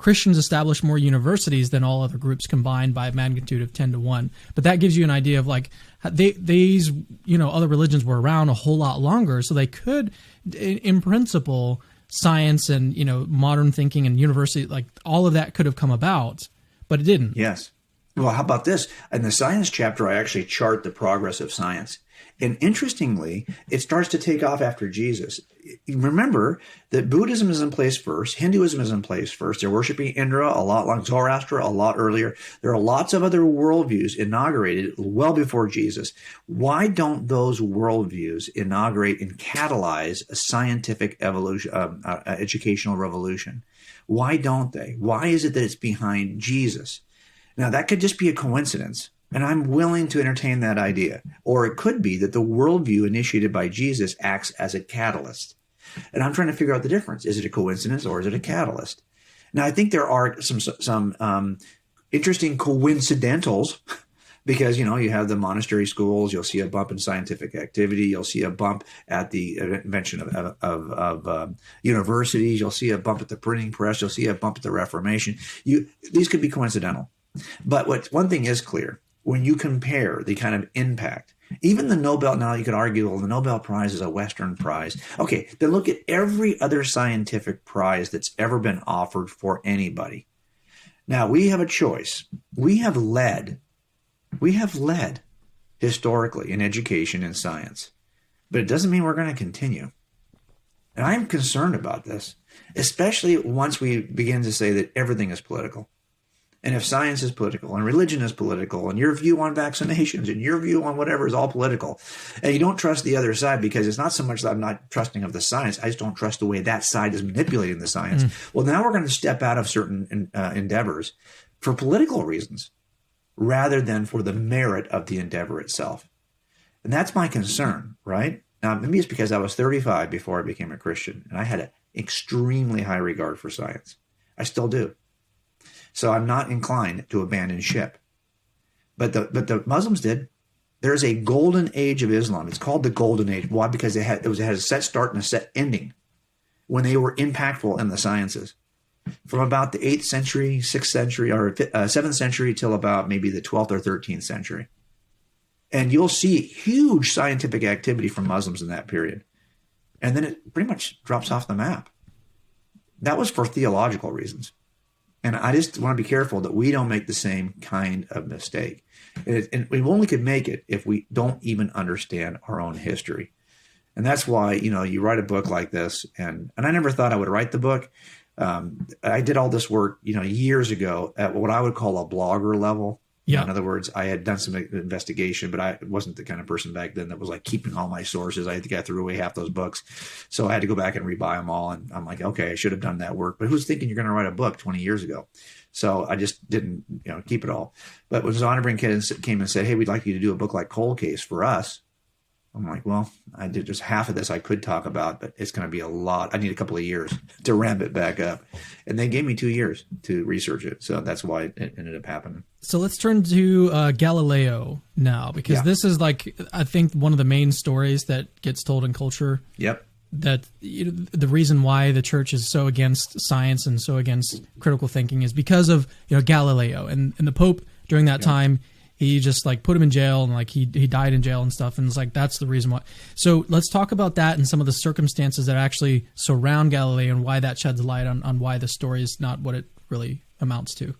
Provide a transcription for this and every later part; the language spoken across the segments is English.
Christians established more universities than all other groups combined by a magnitude of 10-1. But that gives you an idea of like these other religions were around a whole lot longer, so they could, in principle, science and modern thinking and university, like all of that could have come about, but it didn't. Yes. Well, how about this? In the science chapter, I actually chart the progress of science. And interestingly, it starts to take off after Jesus. Remember that Buddhism is in place first. Hinduism is in place first. They're worshiping Indra a lot like Zoroaster a lot earlier. There are lots of other worldviews inaugurated well before Jesus. Why don't those worldviews inaugurate and catalyze a scientific evolution, educational revolution? Why don't they? Why is it that it's behind Jesus? Now, that could just be a coincidence. And I'm willing to entertain that idea. Or it could be that the worldview initiated by Jesus acts as a catalyst. And I'm trying to figure out the difference. Is it a coincidence or is it a catalyst? Now, I think there are some interesting coincidentals because, you have the monastery schools. You'll see a bump in scientific activity. You'll see a bump at the invention of universities. You'll see a bump at the printing press. You'll see a bump at the Reformation. These could be coincidental. But one thing is clear. When you compare the kind of impact, even the Nobel, now you could argue, well, the Nobel Prize is a Western prize. Okay, then look at every other scientific prize that's ever been offered for anybody. Now, we have a choice. We have led historically in education and science, but it doesn't mean we're going to continue. And I'm concerned about this, especially once we begin to say that everything is political. And if science is political and religion is political and your view on vaccinations and your view on whatever is all political, and you don't trust the other side because it's not so much that I'm not trusting of the science, I just don't trust the way that side is manipulating the science. Well, now we're going to step out of certain endeavors for political reasons rather than for the merit of the endeavor itself. And that's my concern, right? Now, maybe it's because I was 35 before I became a Christian, and I had an extremely high regard for science. I still do. So I'm not inclined to abandon ship. But the Muslims did. There's a golden age of Islam. It's called the golden age. Why? Because it had a set start and a set ending when they were impactful in the sciences. From about the 8th century, 6th century, or 7th century till about maybe the 12th or 13th century. And you'll see huge scientific activity from Muslims in that period. And then it pretty much drops off the map. That was for theological reasons. And I just want to be careful that we don't make the same kind of mistake. And we only could make it if we don't even understand our own history. And that's why, you write a book like this. And I never thought I would write the book. I did all this work, years ago at what I would call a blogger level. Yeah. In other words, I had done some investigation, but I wasn't the kind of person back then that was like keeping all my sources. I think I threw away half those books. So I had to go back and rebuy them all. And I'm like, okay, I should have done that work. But who's thinking you're going to write a book 20 years ago? So I just didn't, keep it all. But when Zonderbrink came and said, hey, we'd like you to do a book like Cold Case for us. I'm like, well, I did just half of this I could talk about, but it's going to be a lot. I need a couple of years to ramp it back up. And they gave me 2 years to research it. So that's why it ended up happening. So let's turn to Galileo now, because this is like, I think, one of the main stories that gets told in culture. Yep. That the reason why the church is so against science and so against critical thinking is because of Galileo and the Pope during that time. He just put him in jail and he died in jail and stuff. And it's that's the reason why. So let's talk about that and some of the circumstances that actually surround Galileo and why that sheds light on why the story is not what it really amounts to.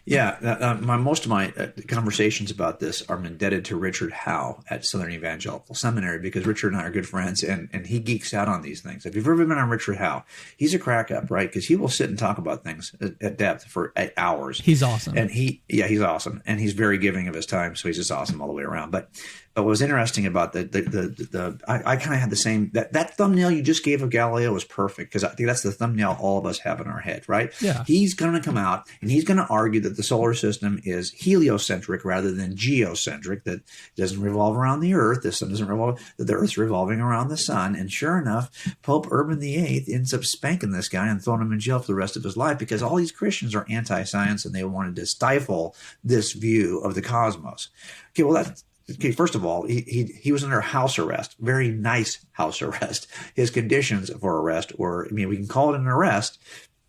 Yeah, most of my conversations about this are indebted to Richard Howe at Southern Evangelical Seminary, because Richard and I are good friends, and he geeks out on these things. If you've ever been on Richard Howe, he's a crack up, right? Because he will sit and talk about things at depth for hours. He's awesome. And he's awesome, and he's very giving of his time, so he's just awesome all the way around. But what was interesting about I kind of had the same, that thumbnail you just gave of Galileo was perfect, because I think that's the thumbnail all of us have in our head, right? Yeah. He's going to come out and he's going to argue that the solar system is heliocentric rather than geocentric, that it doesn't revolve around the Earth, the sun doesn't revolve, that the Earth's revolving around the sun. And sure enough, Pope Urban VIII ends up spanking this guy and throwing him in jail for the rest of his life, because all these Christians are anti-science and they wanted to stifle this view of the cosmos. Okay, well, okay, first of all, he was under house arrest, very nice house arrest. His conditions for arrest were, we can call it an arrest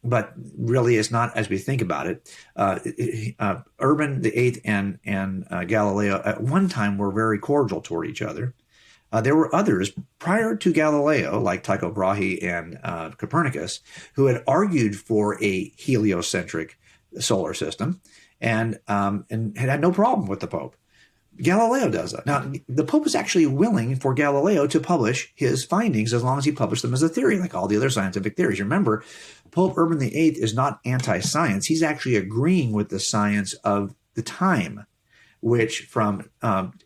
but really it's not as we think about it. Urban the Eighth and Galileo at one time were very cordial toward each other. There were others prior to Galileo, like Tycho Brahe and Copernicus, who had argued for a heliocentric solar system and had no problem with the Pope. Galileo does that. Now, the Pope is actually willing for Galileo to publish his findings as long as he published them as a theory, like all the other scientific theories. Remember, Pope Urban VIII is not anti-science. He's actually agreeing with the science of the time, which from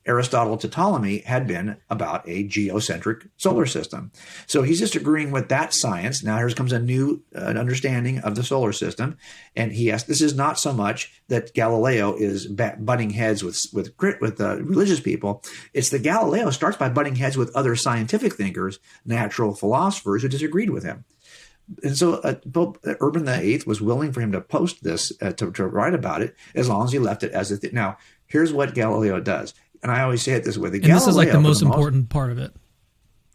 Aristotle to Ptolemy had been about a geocentric solar system. So he's just agreeing with that science. Now here comes a new understanding of the solar system. And this is not so much that Galileo is butting heads with religious people. It's that Galileo starts by butting heads with other scientific thinkers, natural philosophers who disagreed with him. And so Pope Urban VIII was willing for him to post this, to write about it, as long as he left it as a thing. Now, here's what Galileo does. And I always say it this way. This is like the most important part of it.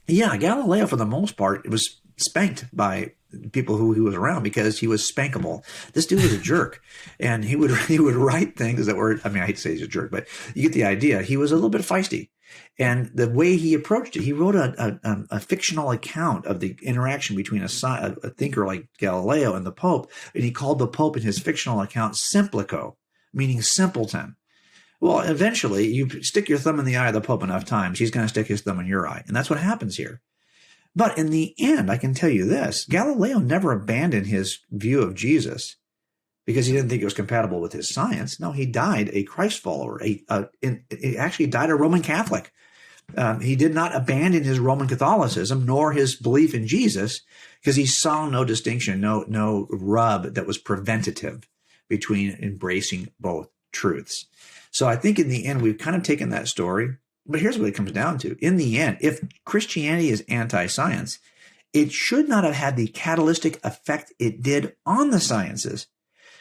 Yeah, Galileo, for the most part, was spanked by people who he was around because he was spankable. This dude was a jerk. And he would write things that were, I mean, I hate to say he's a jerk, but you get the idea. He was a little bit feisty. And the way he approached it, he wrote a fictional account of the interaction between a thinker like Galileo and the Pope. And he called the Pope in his fictional account Simplico, meaning simpleton. Well, eventually, you stick your thumb in the eye of the Pope enough times, he's going to stick his thumb in your eye. And that's what happens here. But in the end, I can tell you this, Galileo never abandoned his view of Jesus because he didn't think it was compatible with his science. No, he died a Christ follower. He actually died a Roman Catholic. He did not abandon his Roman Catholicism nor his belief in Jesus because he saw no distinction, no rub that was preventative between embracing both truths. So I think in the end, we've kind of taken that story, but here's what it comes down to. In the end, if Christianity is anti-science, it should not have had the catalytic effect it did on the sciences.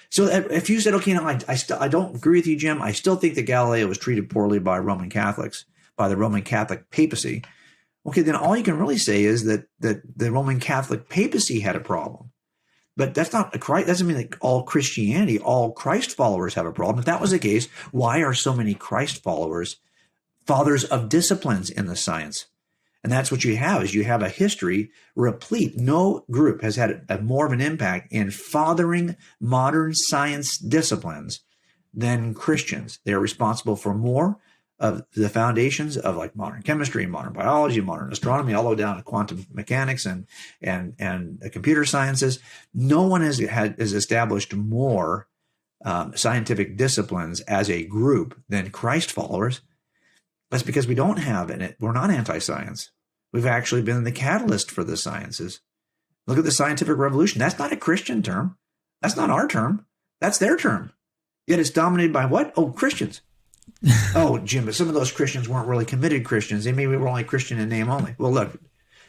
So if you said, okay, no, I don't agree with you, Jim. I still think that Galileo was treated poorly by Roman Catholics, by the Roman Catholic papacy. Okay, then all you can really say is that the Roman Catholic papacy had a problem. But that's not doesn't mean that all Christianity, all Christ followers have a problem. If that was the case, why are so many Christ followers fathers of disciplines in the science? And that's what you have, is you have a history replete. No group has had more of an impact in fathering modern science disciplines than Christians. They are responsible for more of the foundations of like modern chemistry, modern biology, modern astronomy, all the way down to quantum mechanics and computer sciences. No one has established more scientific disciplines as a group than Christ followers. That's because we don't have in it. We're not anti-science. We've actually been the catalyst for the sciences. Look at the scientific revolution. That's not a Christian term. That's not our term. That's their term. Yet it's dominated by what? Oh, Christians. Oh, Jim, but some of those Christians weren't really committed Christians. They maybe were only Christian in name only. Well, look,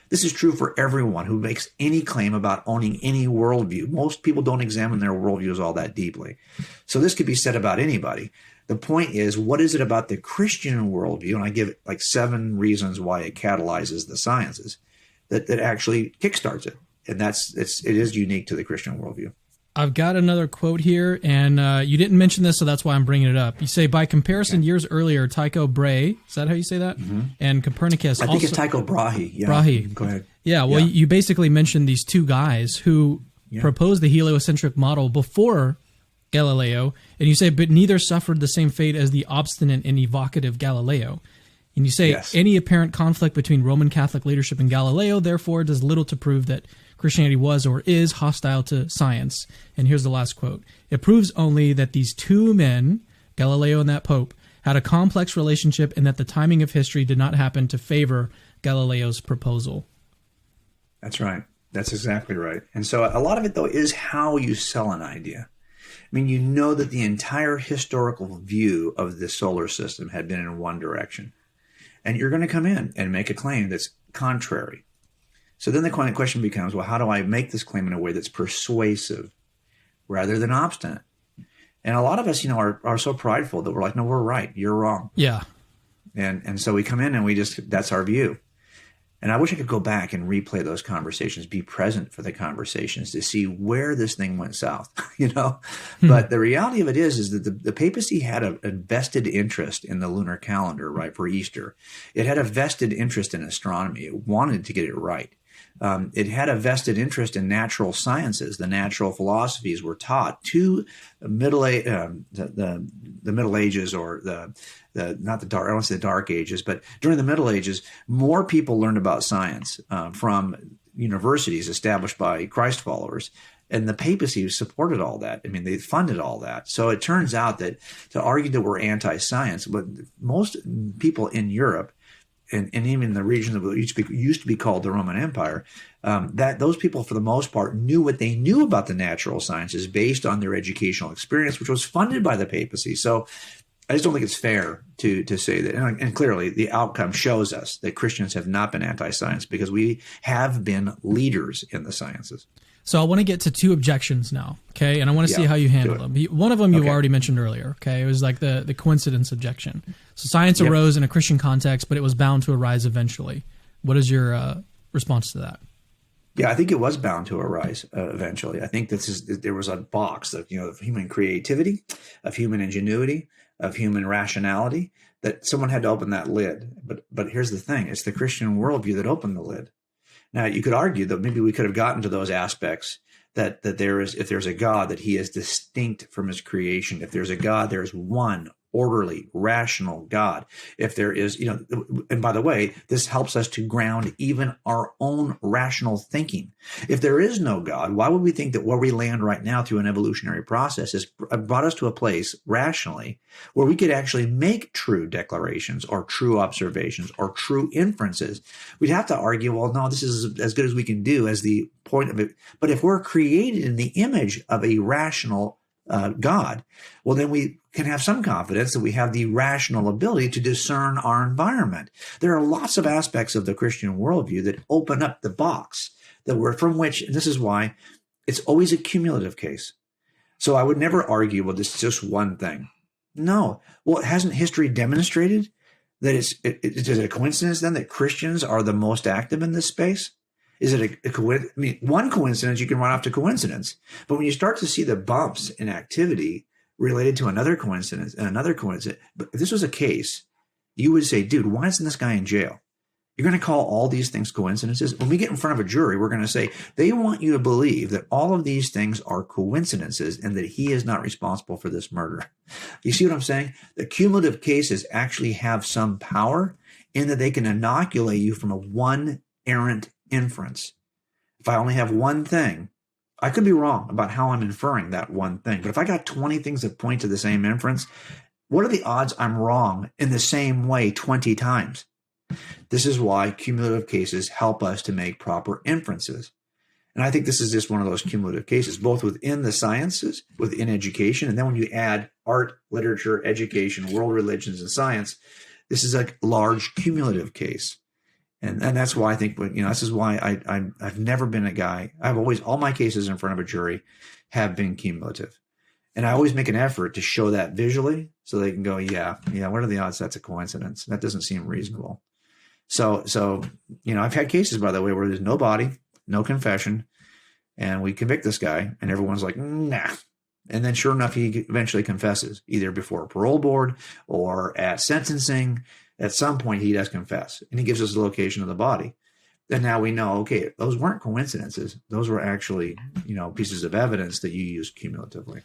this is true for everyone who makes any claim about owning any worldview. Most people don't examine their worldviews all that deeply. So this could be said about anybody. The point is, what is it about the Christian worldview? And I give like 7 reasons why it catalyzes the sciences that actually kickstarts it. And it is unique to the Christian worldview. I've got another quote here, and you didn't mention this, so that's why I'm bringing it up. You say, by comparison, years earlier, Tycho Brahe, is that how you say that? Mm-hmm. And Copernicus I think it's Tycho Brahe. Yeah. Brahe. Go ahead. Yeah, well, you basically mentioned these two guys who proposed the heliocentric model before Galileo, and you say, but neither suffered the same fate as the obstinate and evocative Galileo. And you say, any apparent conflict between Roman Catholic leadership and Galileo, therefore, does little to prove that Christianity was or is hostile to science. And here's the last quote. It proves only that these two men, Galileo and that Pope, had a complex relationship and that the timing of history did not happen to favor Galileo's proposal. That's right. That's exactly right. And so a lot of it, though, is how you sell an idea. I mean, you know that the entire historical view of the solar system had been in one direction. And you're going to come in and make a claim that's contrary. So then the question becomes, well, how do I make this claim in a way that's persuasive rather than obstinate? And a lot of us, are so prideful that we're like, no, we're right. You're wrong. Yeah. And so we come in and that's our view. And I wish I could go back and replay those conversations, be present for the conversations to see where this thing went south, you know? But the reality of it is that the papacy had a vested interest in the lunar calendar, right, for Easter. It had a vested interest in astronomy. It wanted to get it right. It had a vested interest in natural sciences. The natural philosophies were taught to the Middle Ages, or not the dark, I don't want to say the Dark Ages, but during the Middle Ages, more people learned about science from universities established by Christ followers. And the papacy supported all that. I mean, they funded all that. So it turns out that to argue that we're anti-science, but most people in Europe, and even the region that used to be called the Roman Empire, that those people, for the most part, knew what they knew about the natural sciences based on their educational experience, which was funded by the papacy. So I just don't think it's fair to say that. And clearly, the outcome shows us that Christians have not been anti-science, because we have been leaders in the sciences. So I want to get to two objections now, okay? And I want to see how you handle them. One of them you already mentioned earlier, okay? It was like the coincidence objection. So science arose in a Christian context, but it was bound to arise eventually. What is your response to that? Yeah, I think it was bound to arise eventually. I think there was a box of human creativity, of human ingenuity, of human rationality, that someone had to open that lid. But here's the thing: it's the Christian worldview that opened the lid. Now, you could argue that maybe we could have gotten to those aspects, that if there's a God, that he is distinct from his creation. If there's a God, there's one orderly, rational God. If there is, and by the way, this helps us to ground even our own rational thinking. If there is no God, why would we think that where we land right now through an evolutionary process has brought us to a place rationally where we could actually make true declarations or true observations or true inferences? We'd have to argue, well, no, this is as good as we can do as the point of it. But if we're created in the image of a rational God, well, then we can have some confidence that we have the rational ability to discern our environment. There are lots of aspects of the Christian worldview that open up the box from which, and this is why it's always a cumulative case. So I would never argue, well, this is just one thing. No. Well, hasn't history demonstrated that is it a coincidence then that Christians are the most active in this space? Is it a coincidence? I mean, one coincidence, you can run off to coincidence. But when you start to see the bumps in activity related to another coincidence and another coincidence, but if this was a case, you would say, dude, why isn't this guy in jail? You're going to call all these things coincidences? When we get in front of a jury, we're going to say, they want you to believe that all of these things are coincidences and that he is not responsible for this murder. You see what I'm saying? The cumulative cases actually have some power in that they can inoculate you from a one errant inference. If I only have one thing, I could be wrong about how I'm inferring that one thing. But if I got 20 things that point to the same inference, what are the odds I'm wrong in the same way 20 times? This is why cumulative cases help us to make proper inferences. And I think this is just one of those cumulative cases, both within the sciences, within education, and then when you add art, literature, education, world religions, and science, this is a large cumulative case. And that's why I think, this is why I've never been a guy. All my cases in front of a jury have been cumulative. And I always make an effort to show that visually so they can go, yeah, what are the odds that's a coincidence? That doesn't seem reasonable. So I've had cases, by the way, where there's no body, no confession, and we convict this guy, and everyone's like, nah. And then sure enough, he eventually confesses, either before a parole board or at sentencing. At some point, he does confess, and he gives us the location of the body. And now we know, okay, those weren't coincidences. Those were actually, pieces of evidence that you used cumulatively.